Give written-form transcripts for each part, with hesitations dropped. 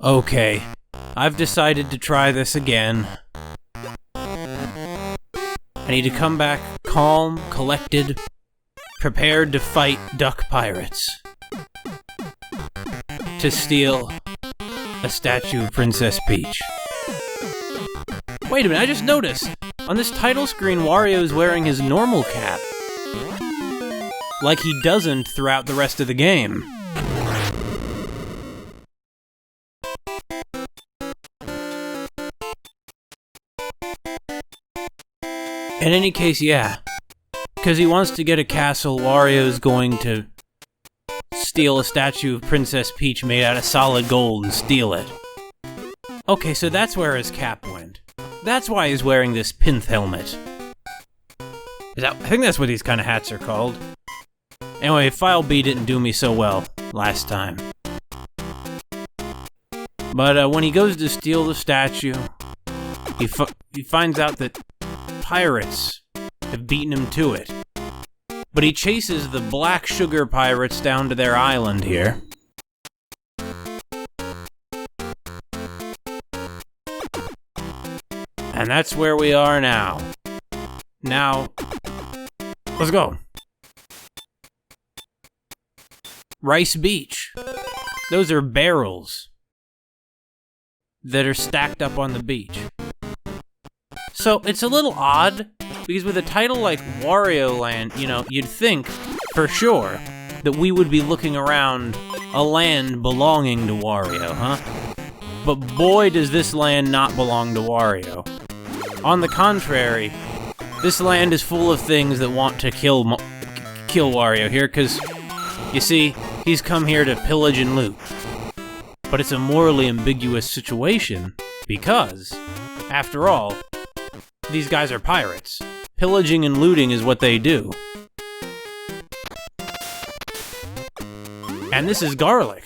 Okay, I've decided to try this again. I need to come back calm, collected, prepared to fight duck pirates. To steal a statue of Princess Peach. Wait a minute, I just noticed! On this title screen, Wario's wearing his normal cap. Like he doesn't throughout the rest of the game. In any case, yeah. Because he wants to get a castle, Wario's going to steal a statue of Princess Peach made out of solid gold and steal it. Okay, so that's where his cap went. That's why he's wearing this plinth helmet. I think that's what these kind of hats are called. Anyway, File B didn't do me so well last time. But when he goes to steal the statue, he finds out that pirates have beaten him to it. But he chases the black sugar pirates down to their island here. And that's where we are now. Now, let's go. Rice Beach. Those are barrels that are stacked up on the beach. So it's a little odd, because with a title like Wario Land, you know, you'd think, for sure, that we would be looking around a land belonging to Wario, huh? But boy, does this land not belong to Wario. On the contrary, this land is full of things that want to kill Wario here, because, you see, he's come here to pillage and loot. But it's a morally ambiguous situation, because, after all, these guys are pirates. Pillaging and looting is what they do. And this is garlic.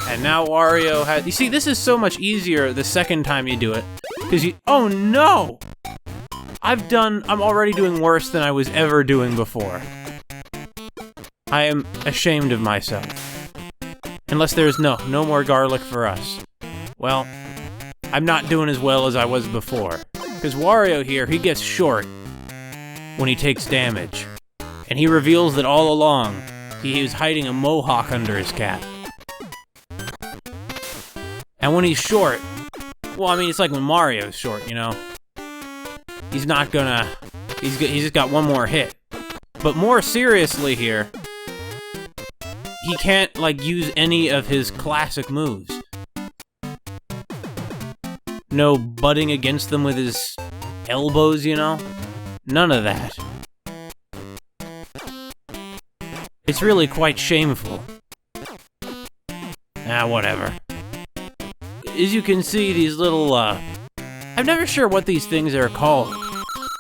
And now Wario has... You see, this is so much easier the second time you do it. Because you... Oh no! I'm already doing worse than I was ever doing before. I am ashamed of myself. Unless there's no more garlic for us. Well, I'm not doing as well as I was before. Because Wario here, he gets short when he takes damage. And he reveals that all along, he was hiding a mohawk under his cap. And when he's short, well, I mean, it's like when Mario's short, you know? He's not gonna... He's just got one more hit. But more seriously here, he can't, like, use any of his classic moves. No butting against them with his elbows, you know? None of that. It's really quite shameful. Ah, whatever. As you can see, these little, I'm never sure what these things are called.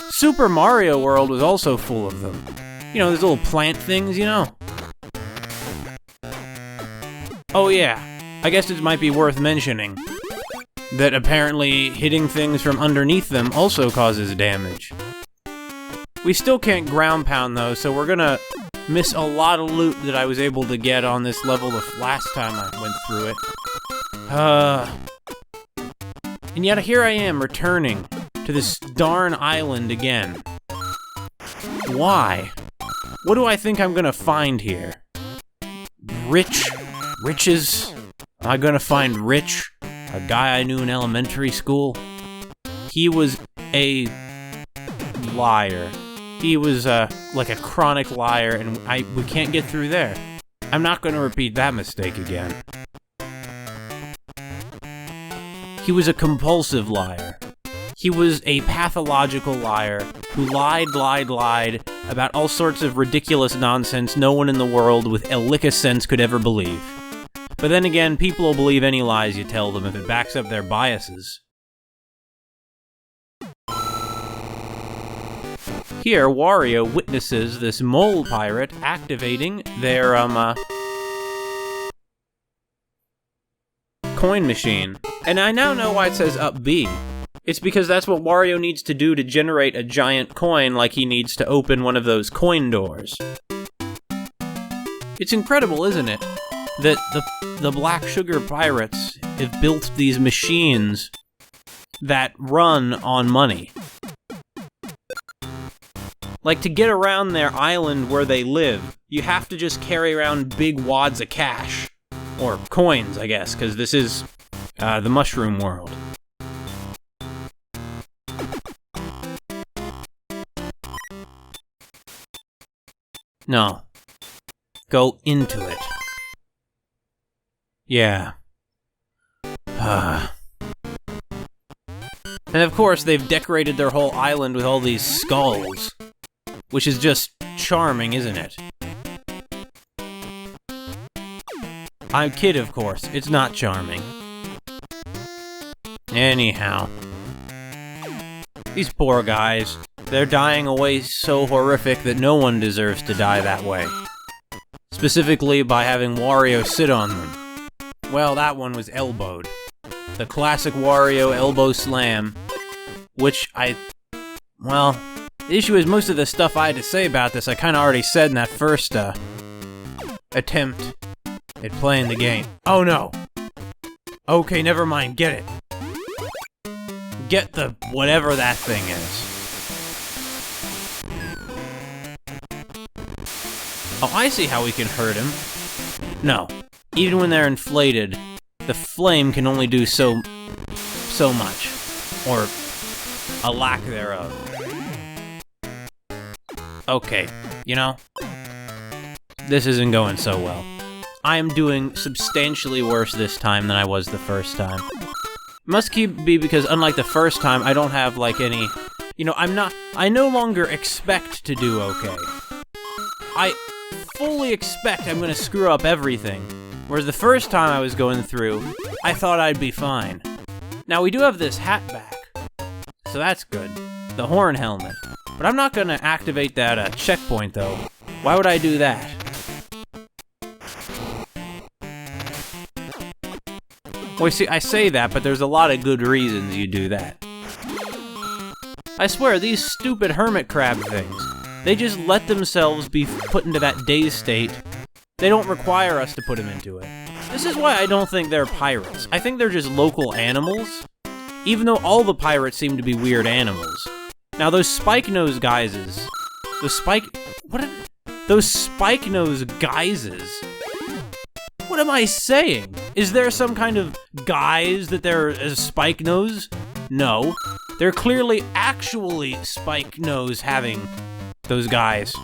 Super Mario World was also full of them. You know, these little plant things, you know? Oh yeah, I guess it might be worth mentioning that apparently hitting things from underneath them also causes damage. We still can't ground pound though, so we're gonna miss a lot of loot that I was able to get on this level the last time I went through it. And yet here I am returning to this darn island again. Why? What do I think I'm gonna find here? Riches? Am I gonna find Rich? A guy I knew in elementary school? He was a liar. He was, like a chronic liar, and we can't get through there. I'm not gonna repeat that mistake again. He was a compulsive liar. He was a pathological liar who lied about all sorts of ridiculous nonsense no one in the world with a lick of sense could ever believe. But then again, people will believe any lies you tell them if it backs up their biases. Here, Wario witnesses this mole pirate activating their, coin machine. And I now know why it says up B. It's because that's what Wario needs to do to generate a giant coin, like he needs to open one of those coin doors. It's incredible, isn't it? That the black sugar pirates have built these machines that run on money. Like, to get around their island where they live, you have to just carry around big wads of cash. Or coins, I guess, because this is the mushroom world. No. Go into it. Yeah. And of course, they've decorated their whole island with all these skulls. Which is just charming, isn't it? I'm kid, of course. It's not charming. Anyhow. These poor guys. They're dying away so horrific that no one deserves to die that way. Specifically by having Wario sit on them. Well, that one was elbowed. The classic Wario elbow slam. Which well, the issue is most of the stuff I had to say about this I kinda already said in that first, attempt at playing the game. Oh no! Okay, never mind, get it. Get the whatever that thing is. Oh, I see how we can hurt him. No. Even when they're inflated, the flame can only do so much. Or a lack thereof. Okay, you know, this isn't going so well. I am doing substantially worse this time than I was the first time. Must be because unlike the first time, I don't have like any, you know, I no longer expect to do okay. I fully expect I'm gonna screw up everything. Whereas the first time I was going through, I thought I'd be fine. Now we do have this hat back, so that's good. The horn helmet. But I'm not gonna activate that checkpoint though. Why would I do that? Well, see, I say that, but there's a lot of good reasons you do that. I swear, these stupid hermit crab things, they just let themselves be put into that dazed state. They don't require us to put them into it. This is why I don't think they're pirates. I think they're just local animals, even though all the pirates seem to be weird animals. Now, those spike-nose guises... Those spike-nose guises... What am I saying? Is there some kind of guise that they're a spike nose? No. They're clearly actually spike nose having those guys.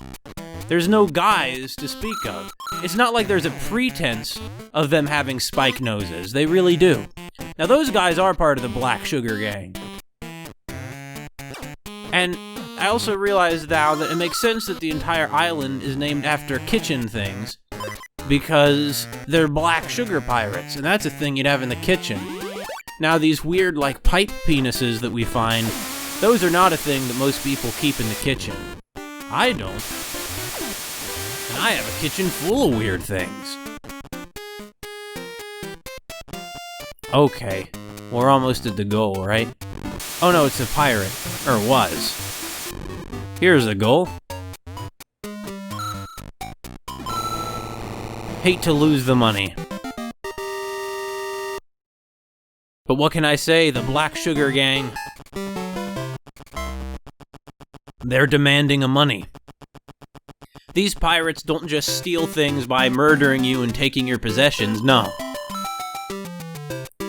There's no guise to speak of. It's not like there's a pretense of them having spike noses. They really do. Now those guys are part of the Black Sugar Gang. And I also realized now that it makes sense that the entire island is named after kitchen things. Because they're black sugar pirates, and that's a thing you'd have in the kitchen. Now, these weird, like, pipe penises that we find, those are not a thing that most people keep in the kitchen. I don't. And I have a kitchen full of weird things. Okay, we're almost at the goal, right? Oh no, it's a pirate. Or was. Here's the goal. Hate to lose the money. But what can I say? The Black Sugar Gang. They're demanding a money. These pirates don't just steal things by murdering you and taking your possessions, no.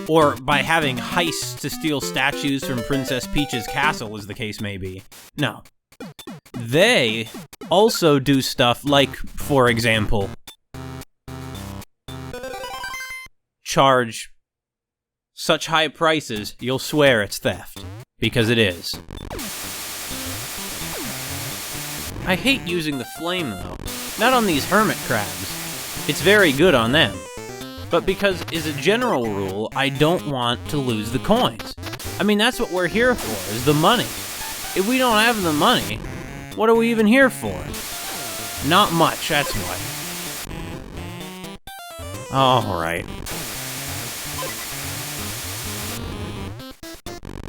Or by having heists to steal statues from Princess Peach's castle, as the case may be. No. They also do stuff like, for example, charge such high prices, you'll swear it's theft. Because it is. I hate using the flame, though. Not on these hermit crabs. It's very good on them. But because, as a general rule, I don't want to lose the coins. I mean, that's what we're here for, is the money. If we don't have the money, what are we even here for? Not much, that's what. Alright.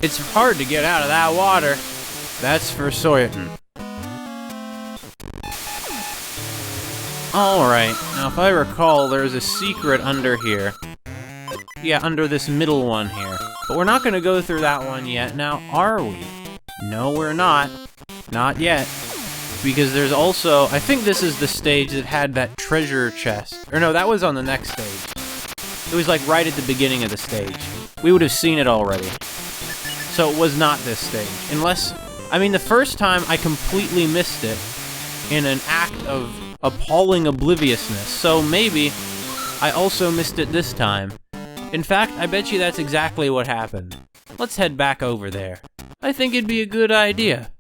It's hard to get out of that water. That's for certain. Alright, now if I recall, there's a secret under here. Yeah, under this middle one here. But we're not gonna go through that one yet. Now, are we? No, we're not. Not yet. Because there's also... I think this is the stage that had that treasure chest. Or no, that was on the next stage. It was like right at the beginning of the stage. We would have seen it already. So it was not this stage. Unless... I mean, the first time I completely missed it in an act of appalling obliviousness. So maybe I also missed it this time. In fact, I bet you that's exactly what happened. Let's head back over there. I think it'd be a good idea.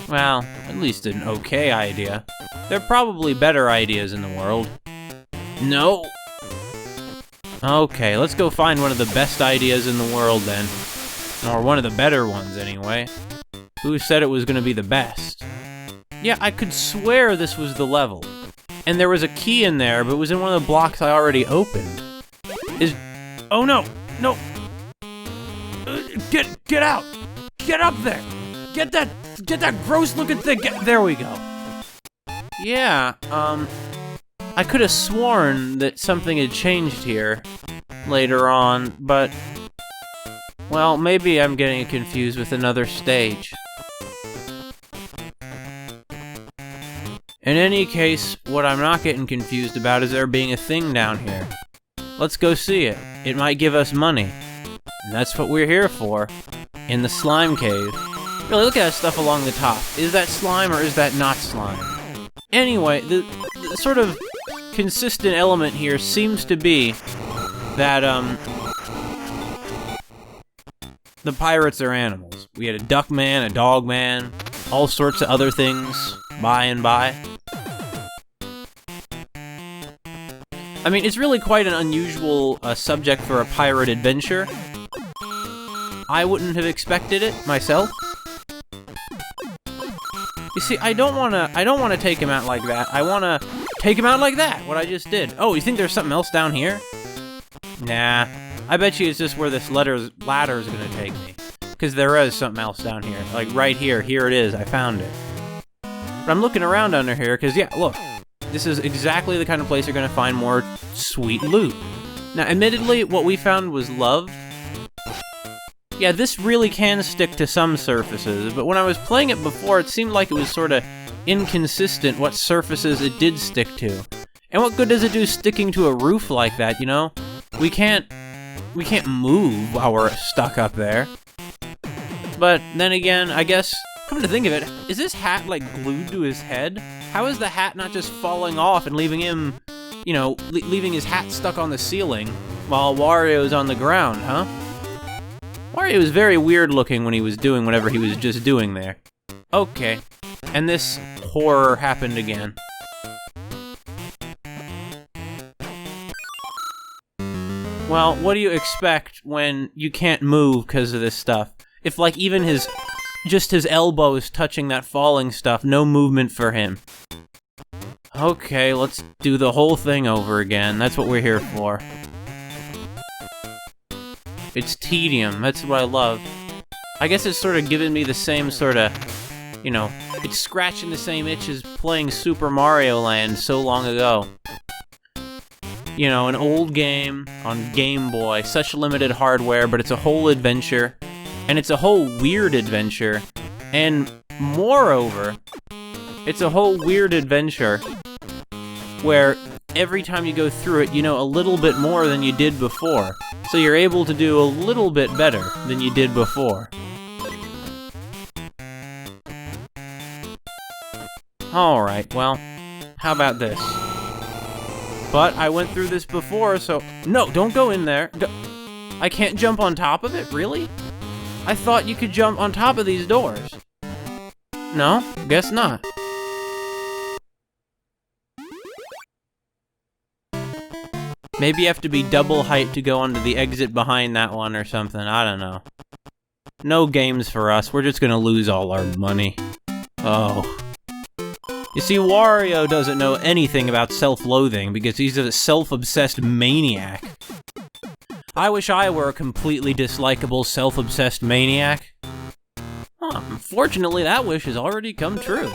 Well, at least an okay idea. There are probably better ideas in the world. No. Okay, let's go find one of the best ideas in the world then. Or one of the better ones, anyway. Who said it was gonna be the best? Yeah, I could swear this was the level. And there was a key in there, but it was in one of the blocks I already opened. Oh no! No! Get out! Get up there! Get that gross looking thing! There we go. Yeah, I could have sworn that something had changed here later on, but... Well, maybe I'm getting it confused with another stage. In any case, what I'm not getting confused about is there being a thing down here. Let's go see it. It might give us money. And that's what we're here for. In the slime cave. Really, look at that stuff along the top. Is that slime or is that not slime? Anyway, the sort of consistent element here seems to be that, the pirates are animals. We had a duck man, a dog man, all sorts of other things by and by. I mean, it's really quite an unusual subject for a pirate adventure. I wouldn't have expected it myself. You see, I don't wanna take him out like that. I wanna take him out like that, what I just did. Oh, you think there's something else down here? Nah, I bet you it's just where this ladder's gonna take me. Because there is something else down here. Like right here, here it is, I found it. But I'm looking around under here, because yeah, look. This is exactly the kind of place you're gonna find more sweet loot. Now, admittedly, what we found was love. Yeah, this really can stick to some surfaces, but when I was playing it before, it seemed like it was sort of inconsistent what surfaces it did stick to. And what good does it do sticking to a roof like that, you know? We can't move while we're stuck up there. But then again, I guess, come to think of it, is this hat like glued to his head? How is the hat not just falling off and leaving him, you know, leaving his hat stuck on the ceiling while Wario's on the ground, huh? Wario was very weird looking when he was doing whatever he was just doing there. Okay, and this horror happened again. Well, what do you expect when you can't move because of this stuff? If, like, even just his elbows touching that falling stuff, no movement for him. Okay, let's do the whole thing over again. That's what we're here for. It's tedium, that's what I love. I guess it's sort of giving me the same sort of, you know, it's scratching the same itch as playing Super Mario Land so long ago. You know, an old game on Game Boy, such limited hardware, but it's a whole adventure. And it's a whole weird adventure. And moreover, it's a whole weird adventure where every time you go through it, you know a little bit more than you did before. So you're able to do a little bit better than you did before. Alright, well, how about this? But I went through this before, so... No, don't go in there. I can't jump on top of it? Really? I thought you could jump on top of these doors. No? Guess not. Maybe you have to be double height to go onto the exit behind that one or something. I don't know. No games for us. We're just gonna lose all our money. Oh. You see, Wario doesn't know anything about self-loathing because he's a self-obsessed maniac. I wish I were a completely dislikable, self-obsessed maniac. Unfortunately, that wish has already come true.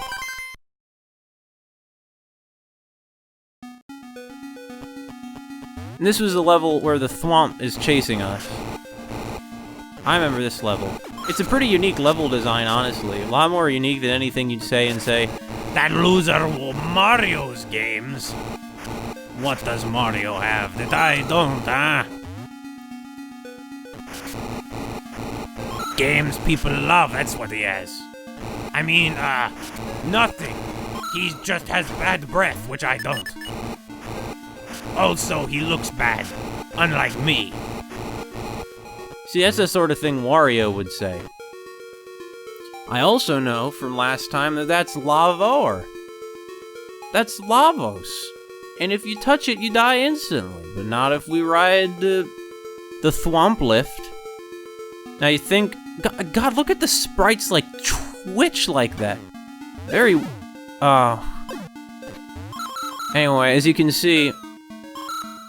And this was the level where the thwomp is chasing us. I remember this level. It's a pretty unique level design, honestly. A lot more unique than anything you'd say and say, "That loser will Mario's games." What does Mario have that I don't, huh? Games people love, that's what he has. I mean, nothing. He just has bad breath, which I don't. Also, he looks bad, unlike me. See, that's the sort of thing Wario would say. I also know from last time that that's Lavor. That's Lavos. And if you touch it, you die instantly. But not if we ride the Thwomp lift. Now you think, God, look at the sprites like twitch like that. Very, Anyway, as you can see,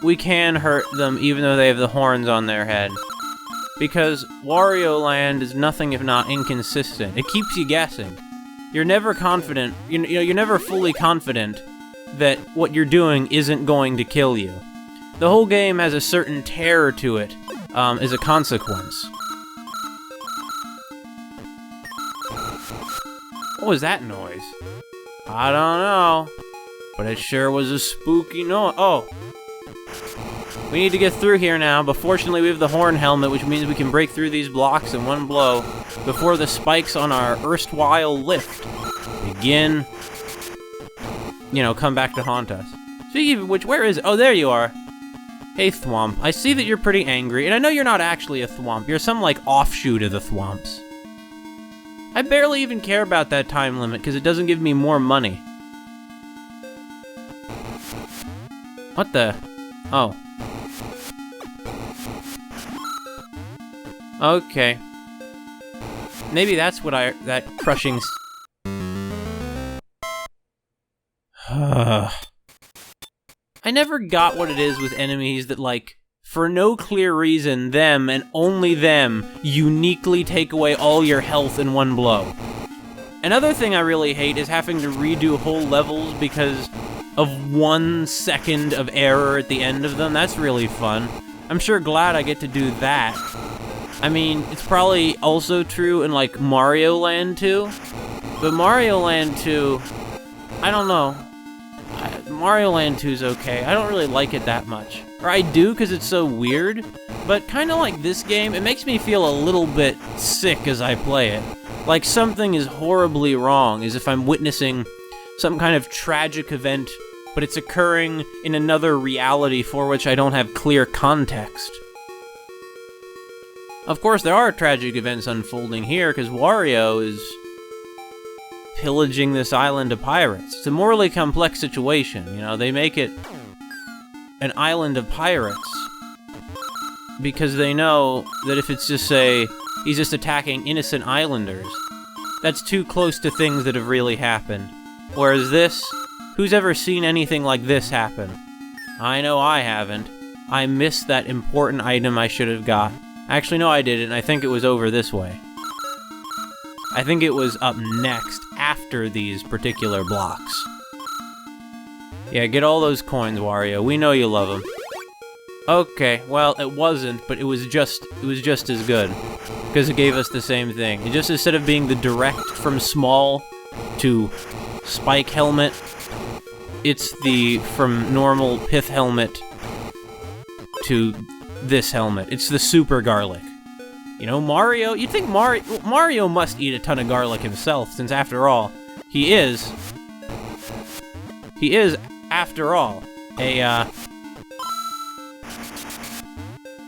we can hurt them even though they have the horns on their head. Because Wario Land is nothing if not inconsistent. It keeps you guessing. You're never confident, you're never fully confident that what you're doing isn't going to kill you. The whole game has a certain terror to it, as a consequence. What was that noise? I don't know, but it sure was a spooky noise. Oh. We need to get through here now, but fortunately we have the horn helmet, which means we can break through these blocks in one blow before the spikes on our erstwhile lift begin, come back to haunt us. Speaking of which, where is it? Oh, there you are. Hey, Thwomp. I see that you're pretty angry, and I know you're not actually a Thwomp. You're some, offshoot of the Thwomps. I barely even care about that time limit, because it doesn't give me more money. What the? Oh. Okay. Maybe that's what that crushing... I never got what it is with enemies that, for no clear reason, them, and only them, uniquely take away all your health in one blow. Another thing I really hate is having to redo whole levels because of 1 second of error at the end of them. That's really fun. I'm sure glad I get to do that. I mean, it's probably also true in, Mario Land 2, but Mario Land 2, I don't know. Mario Land 2 is okay. I don't really like it that much. Or I do because it's so weird, but kind of like this game, it makes me feel a little bit sick as I play it. Like something is horribly wrong, as if I'm witnessing some kind of tragic event, but it's occurring in another reality for which I don't have clear context. Of course, there are tragic events unfolding here, because Wario is pillaging this island of pirates. It's a morally complex situation, they make it an island of pirates because they know that if it's just, he's just attacking innocent islanders, that's too close to things that have really happened. Whereas this, who's ever seen anything like this happen? I know I haven't. I missed that important item I should have got. Actually, no, I didn't. I think it was over this way. I think it was up next, after these particular blocks. Yeah, get all those coins, Wario. We know you love them. Okay, well, it wasn't, but it was just as good. Because it gave us the same thing. It just, instead of being the direct from small to spike helmet, it's the from normal pith helmet to this helmet. It's the super garlic. Mario, you'd think Mario must eat a ton of garlic himself, since after all, he is, after all, he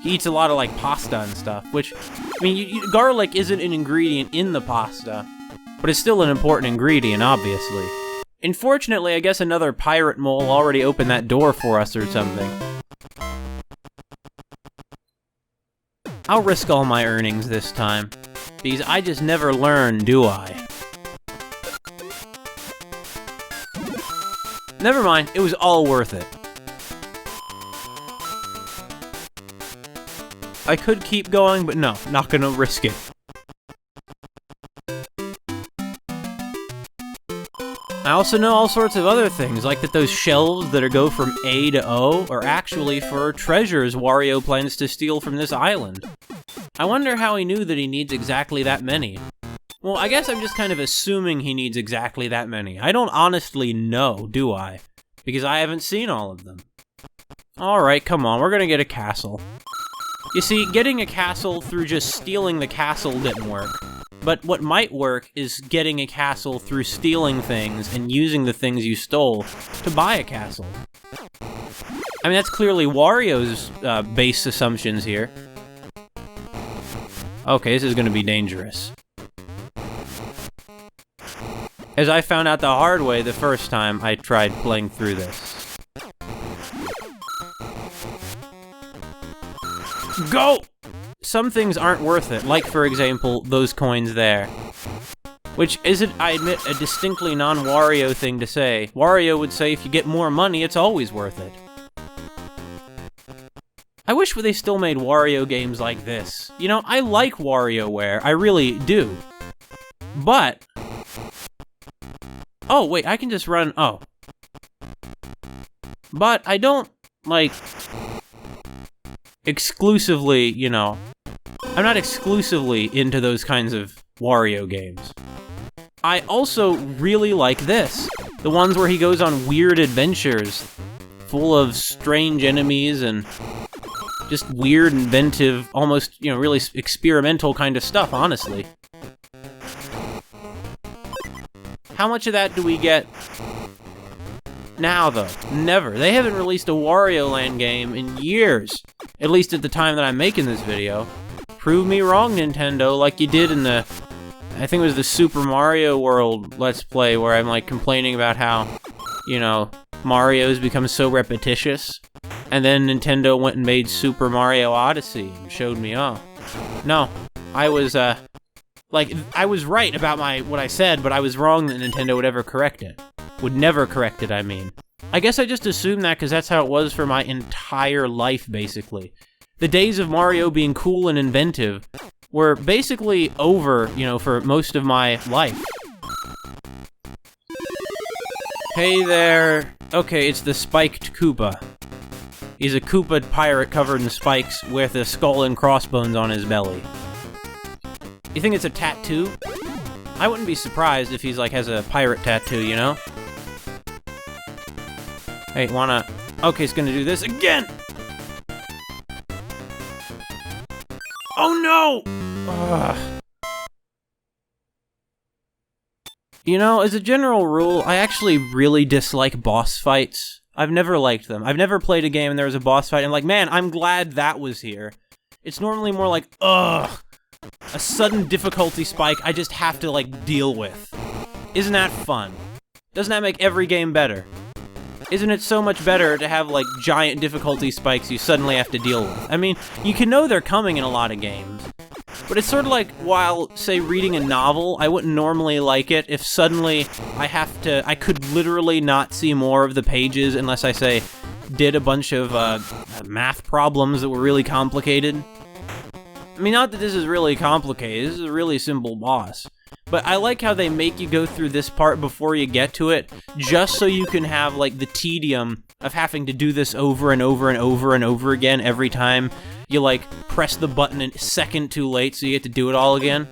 eats a lot of, pasta and stuff, which, I mean, garlic isn't an ingredient in the pasta, but it's still an important ingredient, obviously. Unfortunately, I guess another pirate mole already opened that door for us or something. I'll risk all my earnings this time, because I just never learn, do I? Never mind, it was all worth it. I could keep going, but no, not gonna risk it. I also know all sorts of other things, like that those shelves that go from A to O are actually for treasures Wario plans to steal from this island. I wonder how he knew that he needs exactly that many. Well, I guess I'm just kind of assuming he needs exactly that many. I don't honestly know, do I? Because I haven't seen all of them. Alright, come on, we're gonna get a castle. You see, getting a castle through just stealing the castle didn't work. But what might work is getting a castle through stealing things and using the things you stole to buy a castle. I mean, that's clearly Wario's base assumptions here. Okay, this is gonna be dangerous. As I found out the hard way the first time I tried playing through this. Go! Some things aren't worth it, like, for example, those coins there. Which isn't, I admit, a distinctly non-Wario thing to say. Wario would say if you get more money, it's always worth it. I wish they still made Wario games like this. You know, I like WarioWare, I really do. But... oh, wait, I can just run... oh. But I don't, like... exclusively, you know... I'm not exclusively into those kinds of Wario games. I also really like this. The ones where he goes on weird adventures, full of strange enemies and just weird, inventive, almost, you know, really experimental kind of stuff, honestly. How much of that do we get now, though? Never. They haven't released a Wario Land game in years. At least at the time that I'm making this video. Prove me wrong, Nintendo, like you did in the... I think it was the Super Mario World Let's Play, where I'm, like, complaining about how, you know, Mario's become so repetitious. And then Nintendo went and made Super Mario Odyssey and showed me, oh. No, I was, like, I was right about what I said, but I was wrong that Nintendo would ever correct it. Would never correct it, I mean. I guess I just assumed that because that's how it was for my entire life, basically. The days of Mario being cool and inventive were basically over, you know, for most of my life. Hey there. Okay, it's the spiked Koopa. He's a Koopa pirate covered in spikes with a skull and crossbones on his belly. You think it's a tattoo? I wouldn't be surprised if he's, like, has a pirate tattoo, you know? Hey, wanna... okay, he's gonna do this again! Oh no! Ugh. You know, as a general rule, I actually really dislike boss fights. I've never liked them. I've never played a game and there was a boss fight and I'm like, man, I'm glad that was here. It's normally more like, ugh! A sudden difficulty spike I just have to, like, deal with. Isn't that fun? Doesn't that make every game better? Isn't it so much better to have, like, giant difficulty spikes you suddenly have to deal with? I mean, you can know they're coming in a lot of games. But it's sort of like, while, say, reading a novel, I wouldn't normally like it if suddenly I could literally not see more of the pages unless I, say, did a bunch of, math problems that were really complicated. I mean, not that this is really complicated, this is a really simple boss. But I like how they make you go through this part before you get to it, just so you can have, like, the tedium of having to do this over and over and over and over again every time you, like, press the button a second too late so you get to do it all again.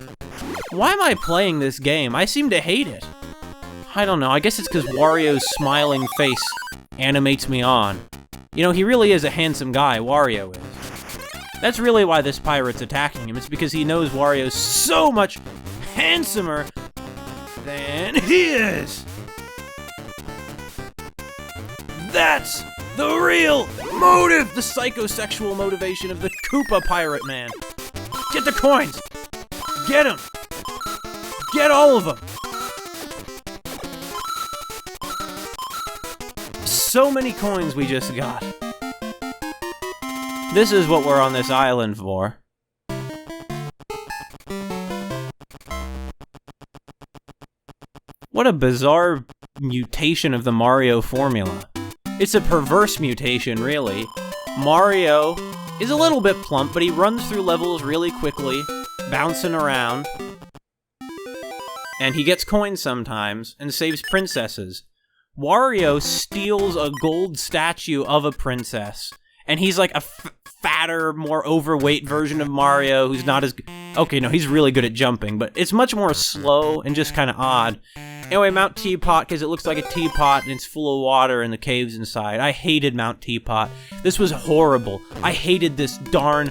Why am I playing this game? I seem to hate it. I don't know, I guess it's because Wario's smiling face animates me on. You know, he really is a handsome guy, Wario is. That's really why this pirate's attacking him. It's because he knows Wario's so much handsomer than he is. That's the real motive, the psychosexual motivation of the Koopa Pirate Man. Get the coins. Get them. Get all of them. So many coins we just got. This is what we're on this island for. What a bizarre mutation of the Mario formula. It's a perverse mutation, really. Mario is a little bit plump, but he runs through levels really quickly, bouncing around. and he gets coins sometimes and saves princesses. Wario steals a gold statue of a princess, and he's like a fatter, more overweight version of Mario who's not as... Okay, no, he's really good at jumping, but it's much more slow and just kind of odd. Anyway, Mount Teapot, because it looks like a teapot and it's full of water and the caves inside. I hated Mount Teapot. This was horrible. I hated this darn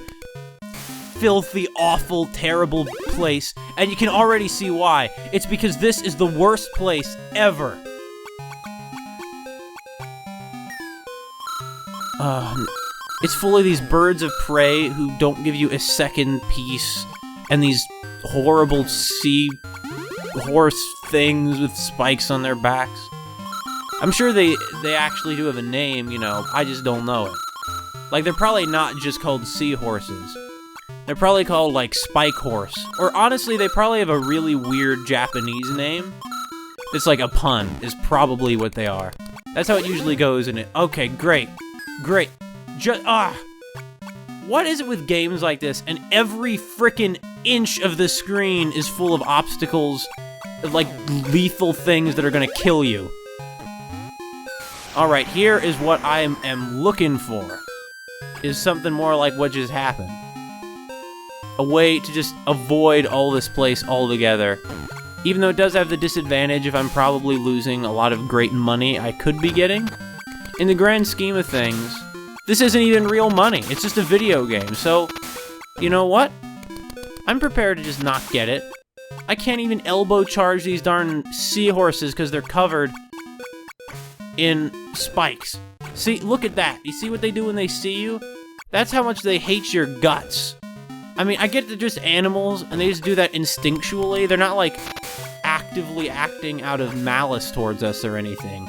filthy, awful, terrible place, and you can already see why. It's because this is the worst place ever. It's full of these birds of prey who don't give you a second peace, and these horrible sea horse things with spikes on their backs. I'm sure they actually do have a name, you know, I just don't know it. Like, they're probably not just called seahorses. They're probably called, like, spike horse. Or, honestly, they probably have a really weird Japanese name. It's like a pun, is probably what they are. That's how it usually goes in it. Okay, great. Great. What is it with games like this, and every frickin' inch of the screen is full of obstacles, like lethal things that are gonna kill you? Alright, here is what I am looking for. Is something more like what just happened. A way to just avoid all this place altogether. Even though it does have the disadvantage of I'm probably losing a lot of great money I could be getting. In the grand scheme of things, this isn't even real money. It's just a video game, so, you know what? I'm prepared to just not get it. I can't even elbow charge these darn seahorses because they're covered in spikes. See, look at that. You see what they do when they see you? That's how much they hate your guts. I mean, I get they're just animals, and they just do that instinctually. They're not, like, actively acting out of malice towards us or anything.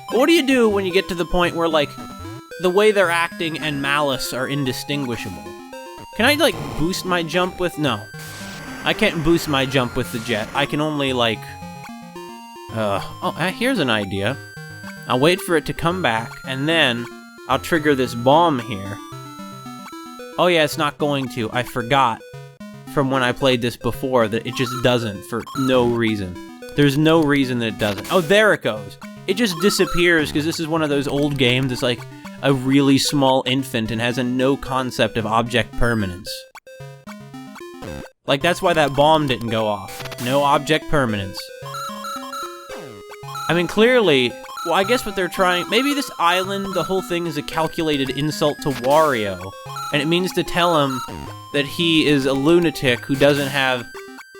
But what do you do when you get to the point where, like, the way they're acting and malice are indistinguishable? Can I, like, boost my jump with... No. I can't boost my jump with the jet. I can only, like... here's an idea. I'll wait for it to come back, and then I'll trigger this bomb here. Oh yeah, it's not going to. I forgot from when I played this before that it just doesn't for no reason. There's no reason that it doesn't. Oh, there it goes. It just disappears because this is one of those old games that's like a really small infant and has a no concept of object permanence. Like, that's why that bomb didn't go off. No object permanence. I mean, clearly, well, I guess what they're trying... Maybe this island, the whole thing is a calculated insult to Wario. And it means to tell him that he is a lunatic who doesn't have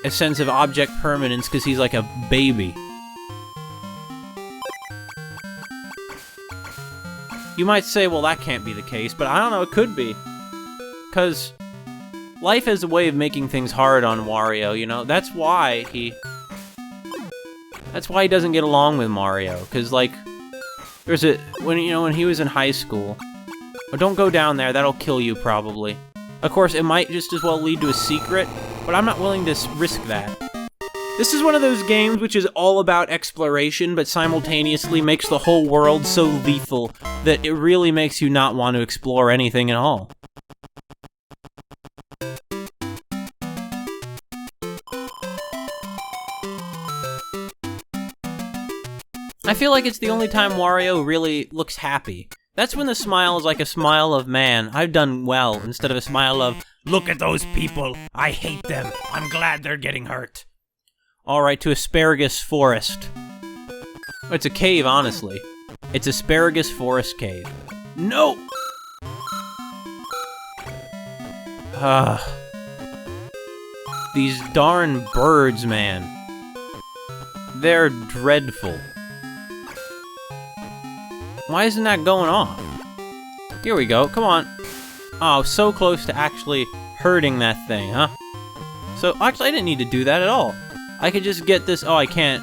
a sense of object permanence because he's like a baby. You might say, well, that can't be the case, but I don't know, it could be. Because life has a way of making things hard on Wario, you know? That's why he doesn't get along with Mario, because, like, when he was in high school... Oh, don't go down there, that'll kill you, probably. Of course, it might just as well lead to a secret, but I'm not willing to risk that. This is one of those games which is all about exploration, but simultaneously makes the whole world so lethal that it really makes you not want to explore anything at all. I feel like it's the only time Wario really looks happy. That's when the smile is like a smile of, man, I've done well, instead of a smile of, look at those people, I hate them, I'm glad they're getting hurt. Alright, to Asparagus Forest. It's a cave, honestly. It's Asparagus Forest Cave. No! These darn birds, man. They're dreadful. Why isn't that going off? Here we go, come on. Oh, so close to actually hurting that thing, huh? So, actually, I didn't need to do that at all. I could just get this... Oh, I can't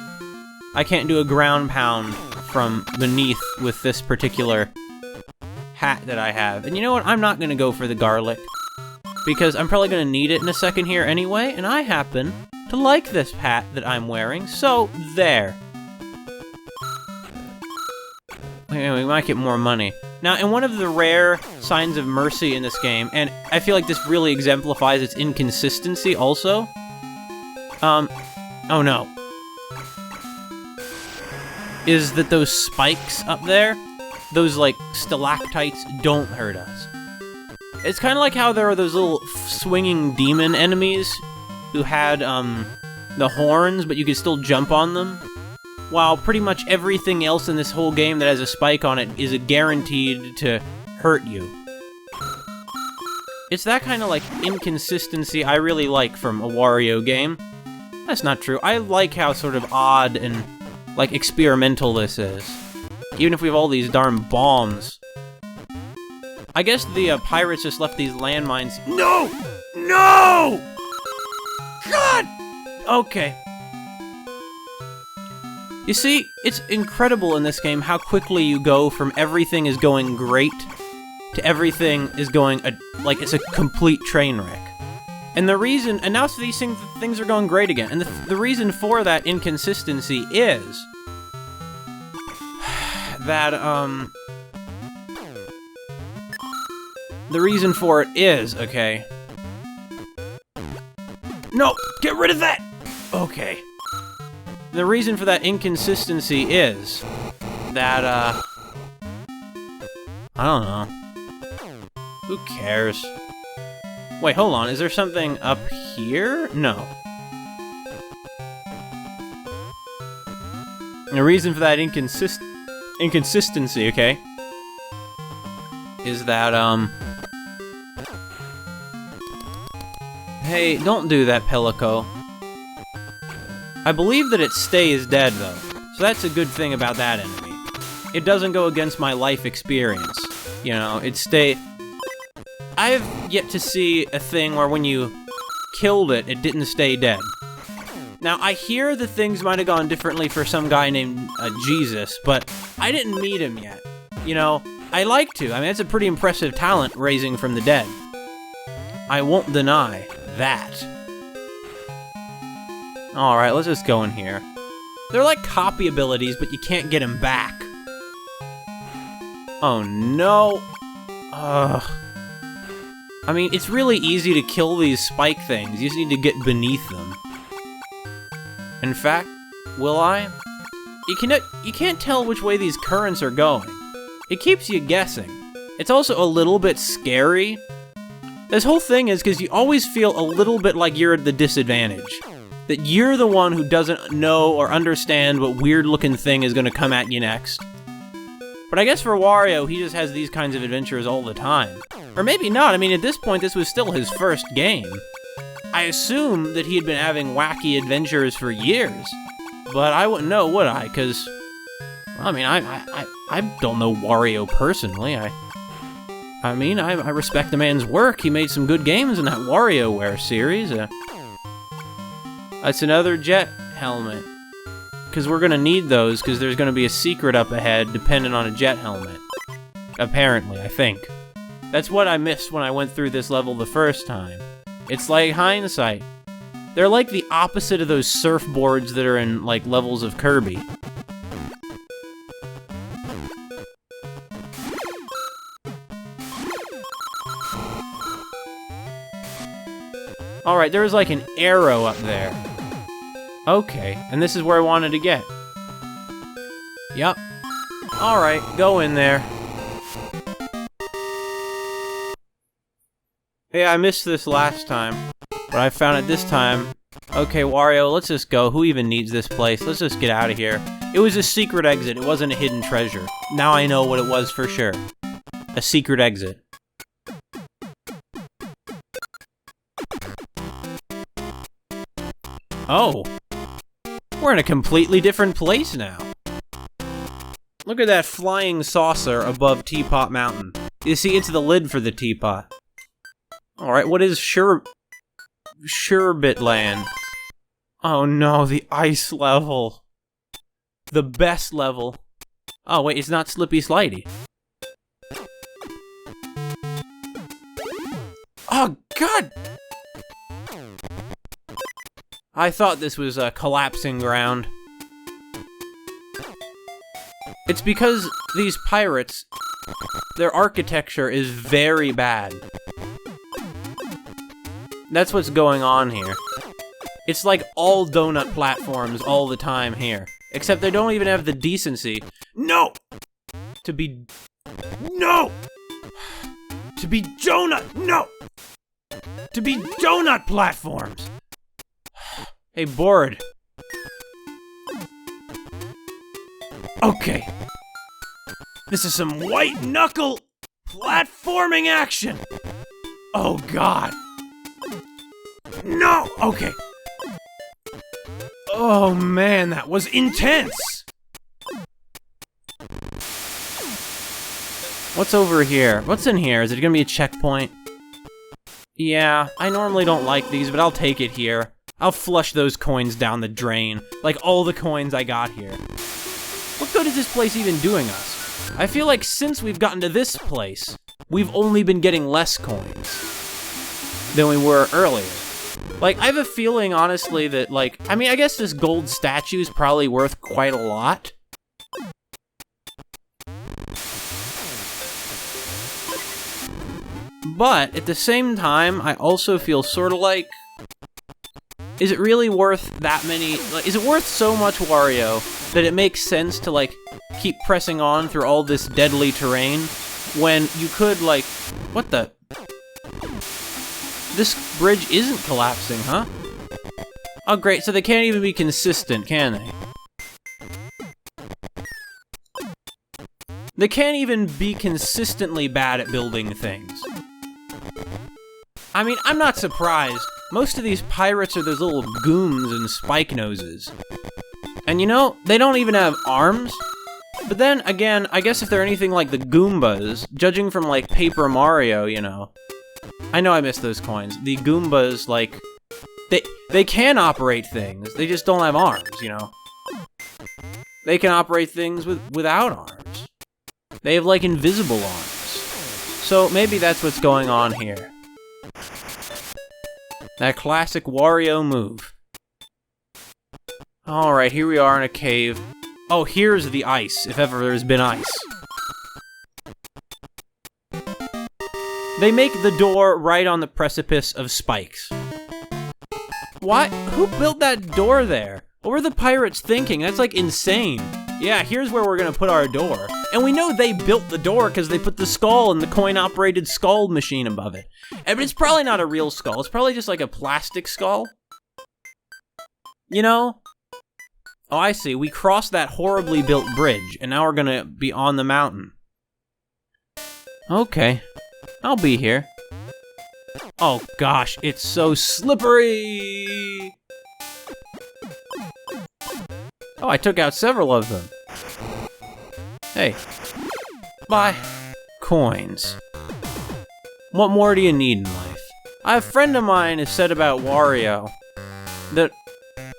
do a ground pound from beneath with this particular hat that I have. And you know what? I'm not gonna go for the garlic, because I'm probably gonna need it in a second here anyway, and I happen to like this hat that I'm wearing, so there. We might get more money. Now, in one of the rare signs of mercy in this game, and I feel like this really exemplifies its inconsistency also, Oh no. Is that those spikes up there, those like stalactites, don't hurt us. It's kind of like how there are those little swinging demon enemies who had the horns, but you could still jump on them, while pretty much everything else in this whole game that has a spike on it is guaranteed to hurt you. It's that kind of like inconsistency I really like from a Wario game. That's not true. I like how sort of odd and like experimental this is. Even if we have all these darn bombs. I guess the pirates just left these landmines. No! No! God! Okay. You see, it's incredible in this game how quickly you go from everything is going great to everything is going like it's a complete train wreck. And the reason, and now these things are going great again. And the reason for that inconsistency is that, the reason for it is, okay. No, get rid of that! Okay. The reason for that inconsistency is that, I don't know. Who cares? Wait, hold on, is there something up here? No. And the reason for that inconsistency, okay, is that, hey, don't do that, Pelico. I believe that it stays dead, though, so that's a good thing about that enemy. It doesn't go against my life experience. You know, I've yet to see a thing where when you killed it, it didn't stay dead. Now, I hear that things might have gone differently for some guy named Jesus, but I didn't meet him yet. You know, I like to. I mean, that's a pretty impressive talent, raising from the dead. I won't deny that. Alright, let's just go in here. They're like copy abilities, but you can't get them back. Oh no. Ugh. I mean, it's really easy to kill these spike things. You just need to get beneath them. In fact, will I? You can't tell which way these currents are going. It keeps you guessing. It's also a little bit scary. This whole thing is because you always feel a little bit like you're at the disadvantage. That you're the one who doesn't know or understand what weird-looking thing is going to come at you next. But I guess for Wario, he just has these kinds of adventures all the time. Or maybe not. I mean, at this point, this was still his first game. I assume that he had been having wacky adventures for years. But I wouldn't know, would I? Because, well, I mean, I don't know Wario personally. I mean, I respect the man's work. He made some good games in that WarioWare series. That's another jet helmet. Because we're going to need those, because there's going to be a secret up ahead dependent on a jet helmet. Apparently, I think. That's what I missed when I went through this level the first time. It's like hindsight. They're like the opposite of those surfboards that are in, like, levels of Kirby. Alright, there was like an arrow up there. Okay, and this is where I wanted to get. Yep. Alright, go in there. Yeah, I missed this last time, but I found it this time. Okay, Wario, let's just go. Who even needs this place? Let's just get out of here. It was a secret exit. It wasn't a hidden treasure. Now I know what it was for sure. A secret exit. Oh. We're in a completely different place now. Look at that flying saucer above Teapot Mountain. You see, it's the lid for the teapot. Alright, what is Sherbet Land? Oh no, the ice level. The best level. Oh wait, it's not Slippy Slidey. Oh god! I thought this was a collapsing ground. It's because these pirates, their architecture is very bad. That's what's going on here. It's like all donut platforms all the time here. Except they don't even have the decency. No! To be... No! To be donut... No! To be donut platforms! Hey, board. Okay. This is some white-knuckle platforming action! Oh, God. No! Okay. Oh, man, that was intense! What's over here? What's in here? Is it gonna be a checkpoint? Yeah, I normally don't like these, but I'll take it here. I'll flush those coins down the drain, like all the coins I got here. What good is this place even doing us? I feel like since we've gotten to this place, we've only been getting less coins than we were earlier. Like, I have a feeling, honestly, that, like, I mean, I guess this gold statue is probably worth quite a lot. But, at the same time, I also feel sort of like, is it really worth that many, like, is it worth so much Wario that it makes sense to, like, keep pressing on through all this deadly terrain when you could, like, what the? This bridge isn't collapsing, huh? Oh, great, so they can't even be consistent, can they? They can't even be consistently bad at building things. I mean, I'm not surprised. Most of these pirates are those little gooms and spike noses. And you know, they don't even have arms. But then, again, I guess if they're anything like the Goombas, judging from, like, Paper Mario, you know. I know I missed those coins. The Goombas, like, they can operate things. They just don't have arms, you know. They can operate things without arms. They have, like, invisible arms. So maybe that's what's going on here. That classic Wario move. Alright, here we are in a cave. Oh, here's the ice, if ever there's been ice. They make the door right on the precipice of spikes. Why? Who built that door there? What were the pirates thinking? That's like insane. Yeah, here's where we're gonna put our door. And we know they built the door because they put the skull and the coin-operated skull machine above it. But it's probably not a real skull. It's probably just like a plastic skull. You know? Oh, I see. We crossed that horribly built bridge, and now we're gonna be on the mountain. Okay. I'll be here. Oh gosh, it's so slippery! Oh, I took out several of them. Hey. Bye. Coins. What more do you need in life? A friend of mine has said about Wario that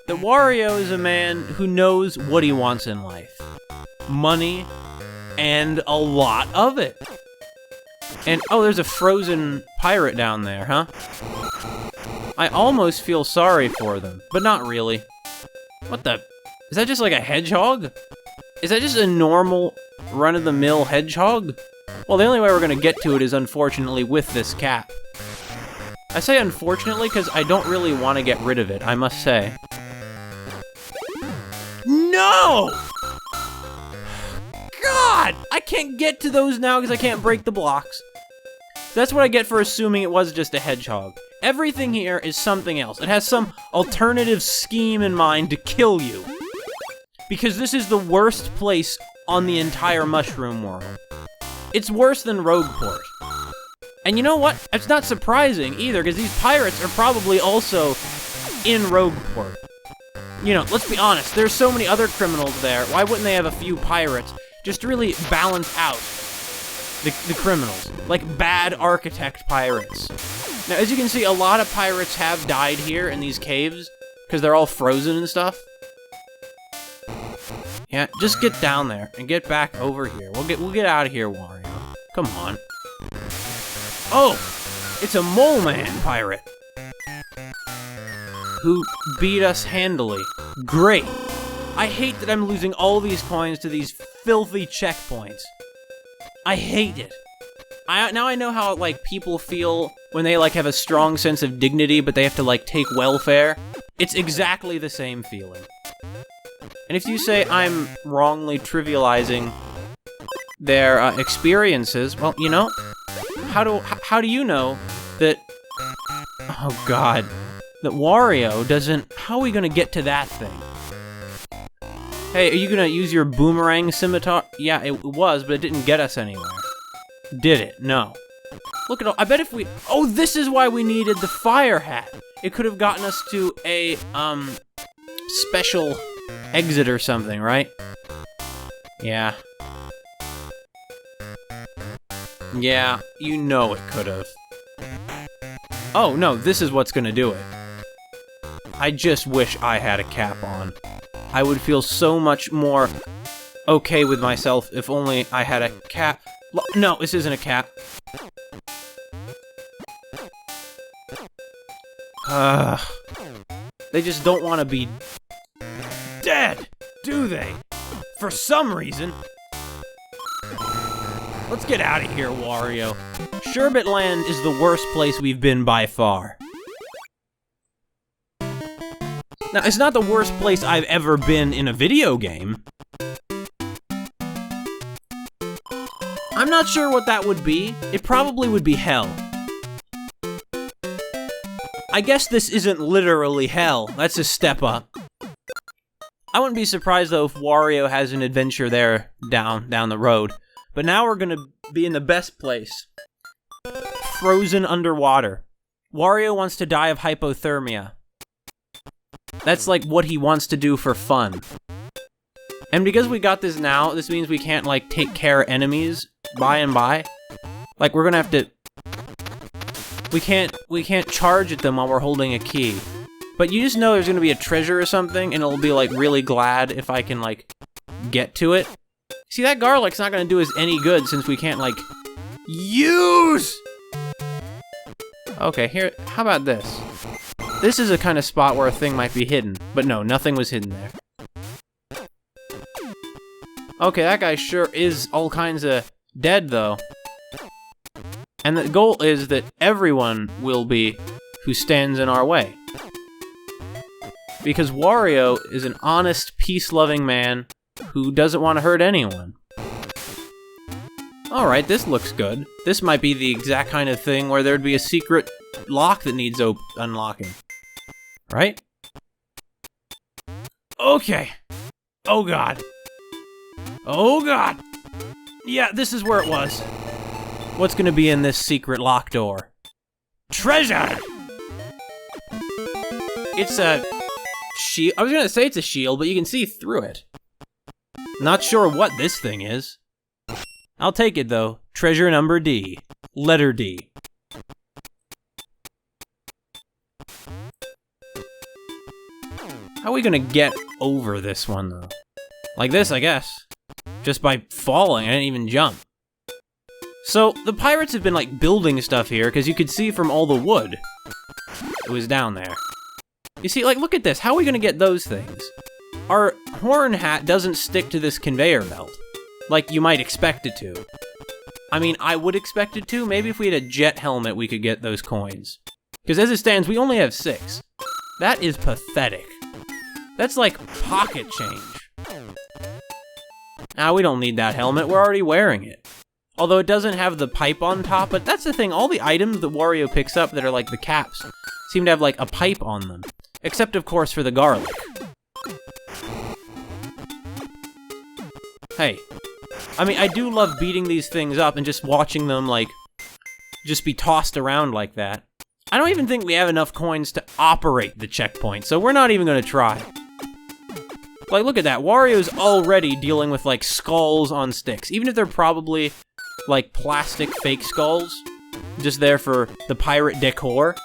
Wario is a man who knows what he wants in life. Money, and a lot of it. And, oh, there's a frozen pirate down there, huh? I almost feel sorry for them, but not really. What the? Is that just like a hedgehog? Is that just a normal, run-of-the-mill hedgehog? Well, the only way we're gonna get to it is, unfortunately, with this cap. I say unfortunately because I don't really want to get rid of it, I must say. No! God! I can't get to those now because I can't break the blocks. That's what I get for assuming it was just a hedgehog. Everything here is something else. It has some alternative scheme in mind to kill you. Because this is the worst place on the entire Mushroom World. It's worse than Rogueport. And you know what? It's not surprising either, because these pirates are probably also in Rogueport. You know, let's be honest, there's so many other criminals there, why wouldn't they have a few pirates just to really balance out the criminals? Like bad architect pirates. Now, as you can see, a lot of pirates have died here in these caves, because they're all frozen and stuff. Yeah, just get down there and get back over here. We'll get out of here, Wario. Come on. Oh, it's a Mole Man pirate who beat us handily. Great. I hate that I'm losing all these coins to these filthy checkpoints. I hate it. Now I know how, like, people feel when they, like, have a strong sense of dignity, but they have to, like, take welfare. It's exactly the same feeling. And if you say I'm wrongly trivializing their experiences, well, you know, how do you know that, oh god, that Wario doesn't, how are we gonna get to that thing? Hey, are you gonna use your boomerang scimitar? Yeah, it was, but it didn't get us anywhere. Did it? No. Look at all, I bet if we, oh, this is why we needed the fire hat. It could have gotten us to a, special exit or something, right? Yeah. Yeah, you know it could have. Oh, no, this is what's gonna do it. I just wish I had a cap on. I would feel so much more okay with myself if only I had a cap. No, this isn't a cap. They just don't want to be dead, do they? For some reason. Let's get out of here, Wario. Sherbet Land is the worst place we've been by far. Now, it's not the worst place I've ever been in a video game. I'm not sure what that would be. It probably would be hell. I guess this isn't literally hell. That's a step up. I wouldn't be surprised, though, if Wario has an adventure there down the road. But now we're gonna be in the best place. Frozen underwater. Wario wants to die of hypothermia. That's like what he wants to do for fun. And because we got this now, this means we can't, like, take care of enemies by and by. Like, we're gonna have to... We can't charge at them while we're holding a key. But you just know there's gonna be a treasure or something, and it'll be, like, really glad if I can, like, get to it. See, that garlic's not gonna do us any good since we can't, like, use! Okay, here, how about this? This is a kind of spot where a thing might be hidden. But no, nothing was hidden there. Okay, that guy sure is all kinds of dead, though. And the goal is that everyone will be who stands in our way. Because Wario is an honest, peace-loving man who doesn't want to hurt anyone. Alright, this looks good. This might be the exact kind of thing where there'd be a secret lock that needs unlocking. Right? Okay. Oh god. Oh god. Yeah, this is where it was. What's gonna be in this secret lock door? Treasure! It's a shield. I was gonna say it's a shield, but you can see through it. Not sure what this thing is. I'll take it though. Treasure number D. Letter D. How are we gonna get over this one though? Like this, I guess. Just by falling, I didn't even jump. So, the pirates have been like building stuff here, because you could see from all the wood. It was down there. You see, like, look at this. How are we gonna get those things? Our horn hat doesn't stick to this conveyor belt, like you might expect it to. I mean, I would expect it to. Maybe if we had a jet helmet, we could get those coins. Because as it stands, we only have 6. That is pathetic. That's like pocket change. Nah, we don't need that helmet. We're already wearing it. Although it doesn't have the pipe on top, but that's the thing. All the items that Wario picks up that are like the caps seem to have like a pipe on them. Except, of course, for the garlic. Hey. I mean, I do love beating these things up and just watching them, like, just be tossed around like that. I don't even think we have enough coins to operate the checkpoint, so we're not even gonna try. Like, look at that. Wario's already dealing with, like, skulls on sticks. Even if they're probably, like, plastic fake skulls. Just there for the pirate decor.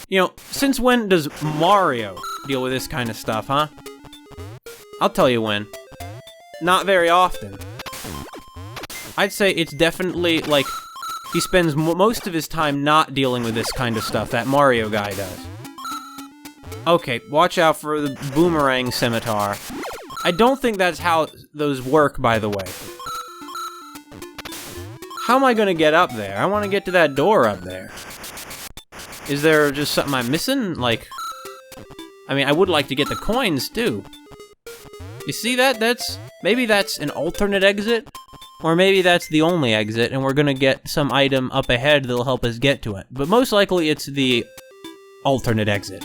You know, since when does Mario deal with this kind of stuff, huh? I'll tell you when. Not very often. I'd say it's definitely, like, he spends most of his time not dealing with this kind of stuff, that Mario guy does. Okay, watch out for the boomerang scimitar. I don't think that's how those work, by the way. How am I gonna get up there? I want to get to that door up there. Is there just something I'm missing? Like, I mean, I would like to get the coins, too. You see that? Maybe that's an alternate exit, or maybe that's the only exit, and we're gonna get some item up ahead that'll help us get to it. But most likely it's the alternate exit.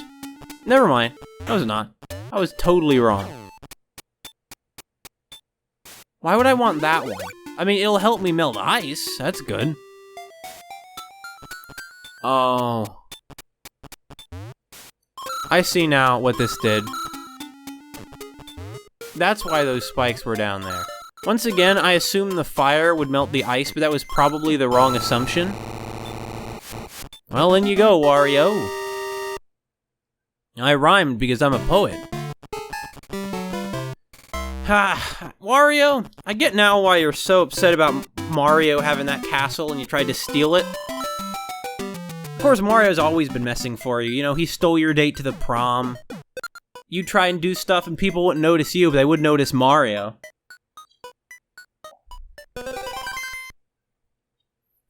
Never mind. No, it's not. I was totally wrong. Why would I want that one? I mean, it'll help me melt ice. That's good. Oh. I see now what this did. That's why those spikes were down there. Once again, I assumed the fire would melt the ice, but that was probably the wrong assumption. Well, in you go, Wario. I rhymed because I'm a poet. Ha, Wario, I get now why you're so upset about Mario having that castle and you tried to steal it. Of course, Mario's always been messing for you. You know, he stole your date to the prom. You try and do stuff and people wouldn't notice you, but they would notice Mario.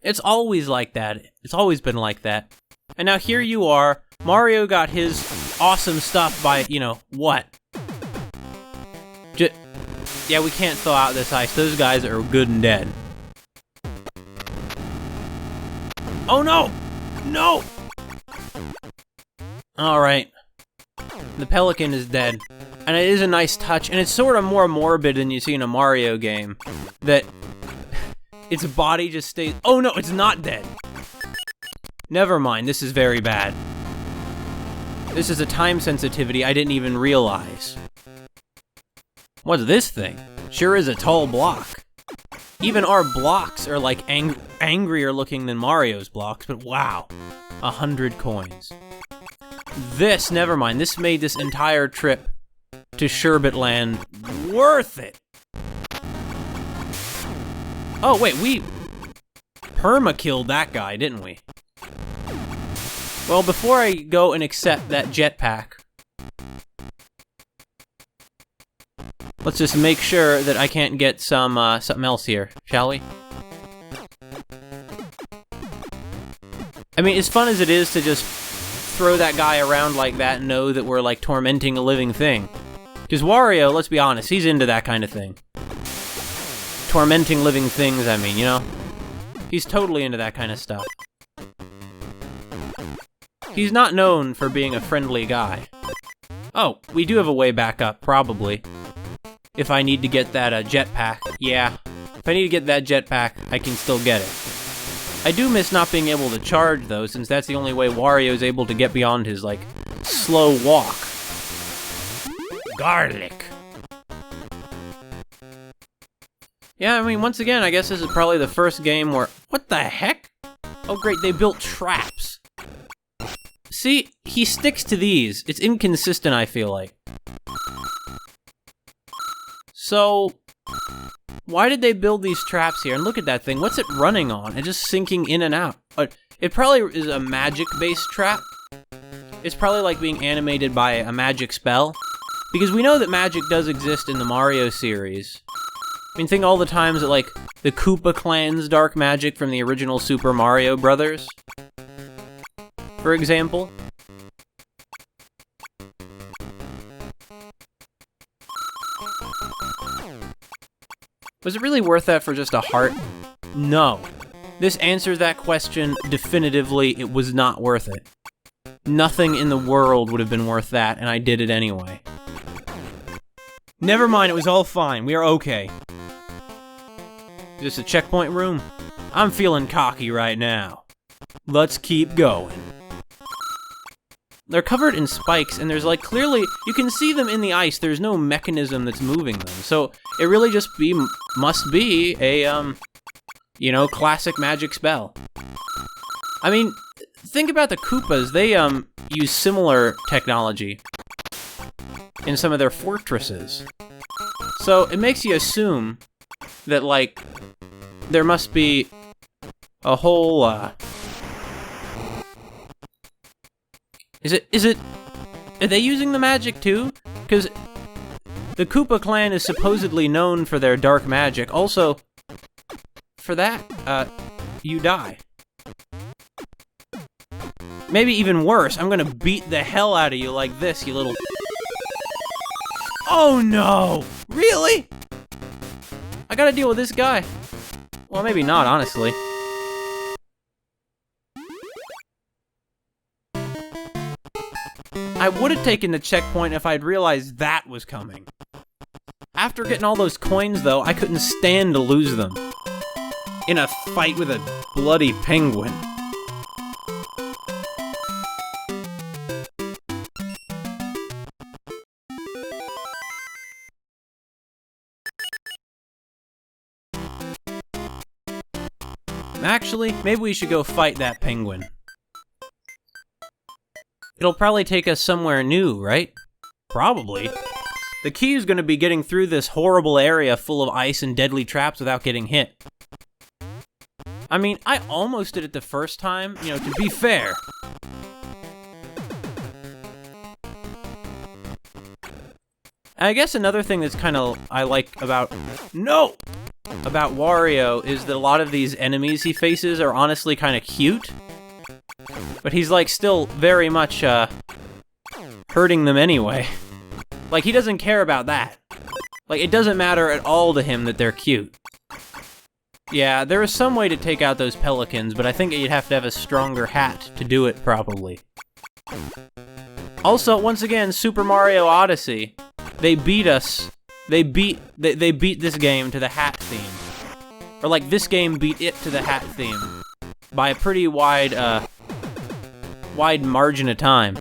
It's always like that. It's always been like that. And now here you are. Mario got his awesome stuff by, you know, what? Yeah, we can't thaw out this ice. Those guys are good and dead. Oh no! No! Alright. The pelican is dead. And it is a nice touch, and it's sort of more morbid than you see in a Mario game. That its body just stays— oh no, it's not dead! Never mind, this is very bad. This is a time sensitivity I didn't even realize. What's this thing? Sure is a tall block. Even our blocks are like angrier looking than Mario's blocks, but wow. 100 coins. This, never mind, this made this entire trip to Sherbet Land worth it. Oh wait, we perma-killed that guy, didn't we? Well, before I go and accept that jetpack, let's just make sure that I can't get some something else here, shall we? I mean, as fun as it is to just throw that guy around like that and know that we're like tormenting a living thing. Because Wario, let's be honest, he's into that kind of thing. Tormenting living things, I mean, you know? He's totally into that kind of stuff. He's not known for being a friendly guy. Oh, we do have a way back up, probably. If I need to get that jetpack, yeah. If I need to get that jetpack, I can still get it. I do miss not being able to charge, though, since that's the only way Wario's able to get beyond his, like, slow walk. Garlic. Yeah, I mean, once again, I guess this is probably the first game where— what the heck? Oh, great, they built traps. See, he sticks to these. It's inconsistent, I feel like. So, why did they build these traps here? And look at that thing. What's it running on? It's just sinking in and out. It probably is a magic-based trap. It's probably like being animated by a magic spell. Because we know that magic does exist in the Mario series. I mean, think all the times that, like, the Koopa Clan's dark magic from the original Super Mario Brothers, for example. Was it really worth that for just a heart? No. This answers that question definitively. It was not worth it. Nothing in the world would have been worth that, and I did it anyway. Never mind, it was all fine. We are okay. Just a checkpoint room? I'm feeling cocky right now. Let's keep going. They're covered in spikes, and there's like clearly, you can see them in the ice. There's no mechanism that's moving them. So it really just must be a, you know, classic magic spell. I mean, think about the Koopas. They, use similar technology in some of their fortresses. So it makes you assume that, like, there must be a whole, are they using the magic too? Because the Koopa clan is supposedly known for their dark magic. Also, for that, you die. Maybe even worse, I'm gonna beat the hell out of you like this, you little... Oh no! Really? I gotta deal with this guy. Well, maybe not, honestly. I would have taken the checkpoint if I'd realized that was coming. After getting all those coins, though, I couldn't stand to lose them. In a fight with a bloody penguin. Actually, maybe we should go fight that penguin. It'll probably take us somewhere new, right? Probably. The key is going to be getting through this horrible area full of ice and deadly traps without getting hit. I mean, I almost did it the first time, you know, to be fair. And I guess another thing that's kind of I like about Wario is that a lot of these enemies he faces are honestly kind of cute. But he's, like, still very much, hurting them anyway. Like, he doesn't care about that. Like, it doesn't matter at all to him that they're cute. Yeah, there is some way to take out those pelicans, but I think you'd have to have a stronger hat to do it properly. Also, once again, Super Mario Odyssey. They beat us. They beat this game to the hat theme. Or, like, this game beat it to the hat theme. By a pretty wide margin of time.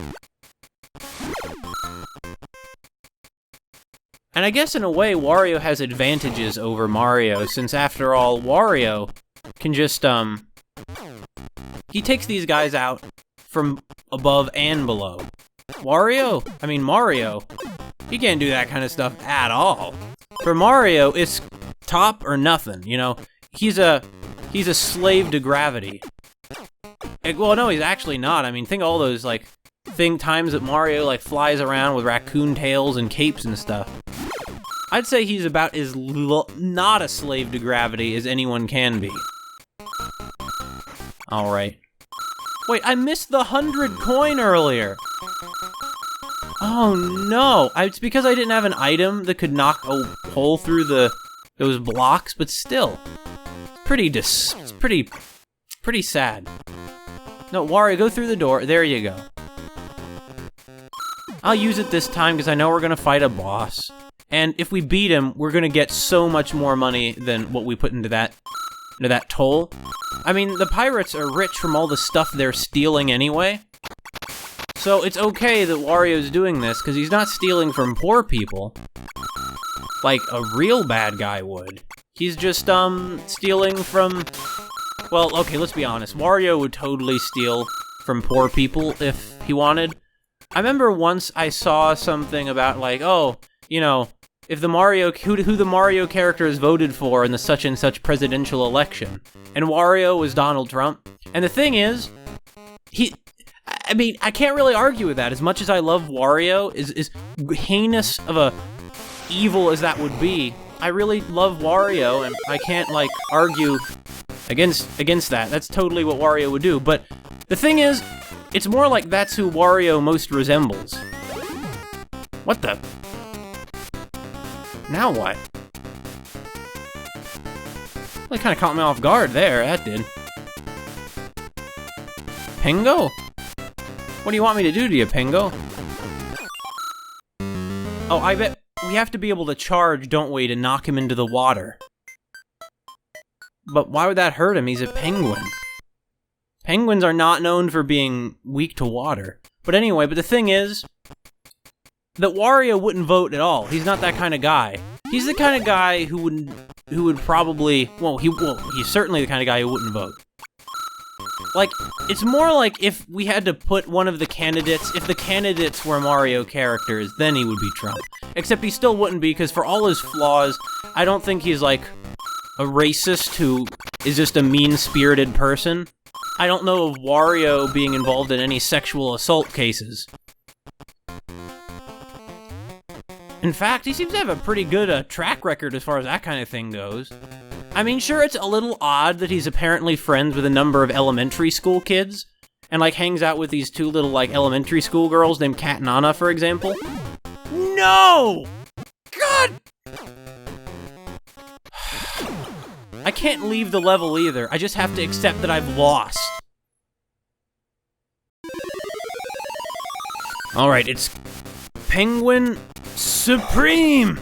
And I guess in a way, Wario has advantages over Mario, since after all, Wario can just, he takes these guys out from above and below. Mario, he can't do that kind of stuff at all. For Mario, it's top or nothing, you know? He's a slave to gravity. Well, no, he's actually not. I mean, think of all those, like, times that Mario, like, flies around with raccoon tails and capes and stuff. I'd say he's about as not a slave to gravity as anyone can be. Alright. Wait, I missed the 100 coin earlier! Oh no! It's because I didn't have an item that could knock a hole through those blocks, but still. It's pretty sad. No, Wario, go through the door. There you go. I'll use it this time because I know we're gonna fight a boss. And if we beat him, we're gonna get so much more money than what we put into that toll. I mean, the pirates are rich from all the stuff they're stealing anyway. So it's okay that Wario's doing this, because he's not stealing from poor people. Like a real bad guy would. He's just, stealing from... Well, okay, let's be honest. Wario would totally steal from poor people if he wanted. I remember once I saw something about, like, oh, you know, if the who the Mario character is voted for in the such and such presidential election. And Wario was Donald Trump. And the thing is, I mean, I can't really argue with that. As much as I love Wario, as heinous of a evil as that would be, I really love Wario, and I can't, like, argue against that. That's totally what Wario would do. But the thing is, it's more like that's who Wario most resembles. What the? Now what? Well, it kind of caught me off guard there, that did. Pingo? What do you want me to do to you, Pingo? Oh, I bet we have to be able to charge, don't we, to knock him into the water. But why would that hurt him? He's a penguin. Penguins are not known for being weak to water. But anyway, the thing is that Wario wouldn't vote at all. He's not that kind of guy. He's the kind of guy who would probably, he's certainly the kind of guy who wouldn't vote. Like, it's more like if we had to put one of the candidates, if the candidates were Mario characters, then he would be Trump. Except he still wouldn't be, because for all his flaws, I don't think he's like a racist who is just a mean-spirited person. I don't know of Wario being involved in any sexual assault cases. In fact, he seems to have a pretty good track record as far as that kind of thing goes. I mean, sure, it's a little odd that he's apparently friends with a number of elementary school kids, and like hangs out with these two little like elementary school girls named Kat and Anna, for example. No! God! I can't leave the level either. I just have to accept that I've lost. Alright, it's Penguin Supreme!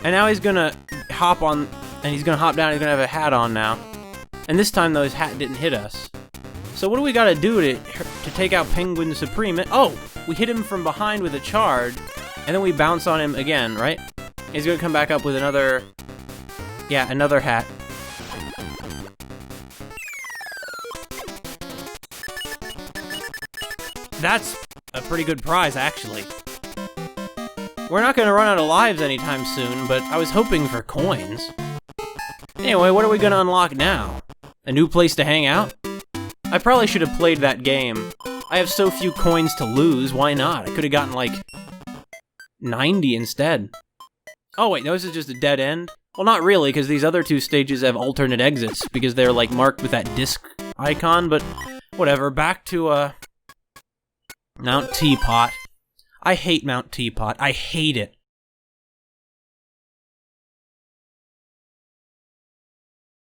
And now he's gonna hop on, and he's gonna hop down, he's gonna have a hat on now. And this time, though, his hat didn't hit us. So what do we gotta do to take out Penguin Supreme? Oh! We hit him from behind with a charge, and then we bounce on him again, right? He's gonna come back up with another... Yeah, another hat. That's a pretty good prize, actually. We're not gonna run out of lives anytime soon, but I was hoping for coins. Anyway, what are we gonna unlock now? A new place to hang out? I probably should have played that game. I have so few coins to lose, why not? I could have gotten, like, 90 instead. Oh wait, no, this is just a dead end? Well, not really, because these other two stages have alternate exits, because they're, like, marked with that disc icon, but whatever. Back to, Mount Teapot. I hate Mount Teapot. I hate it.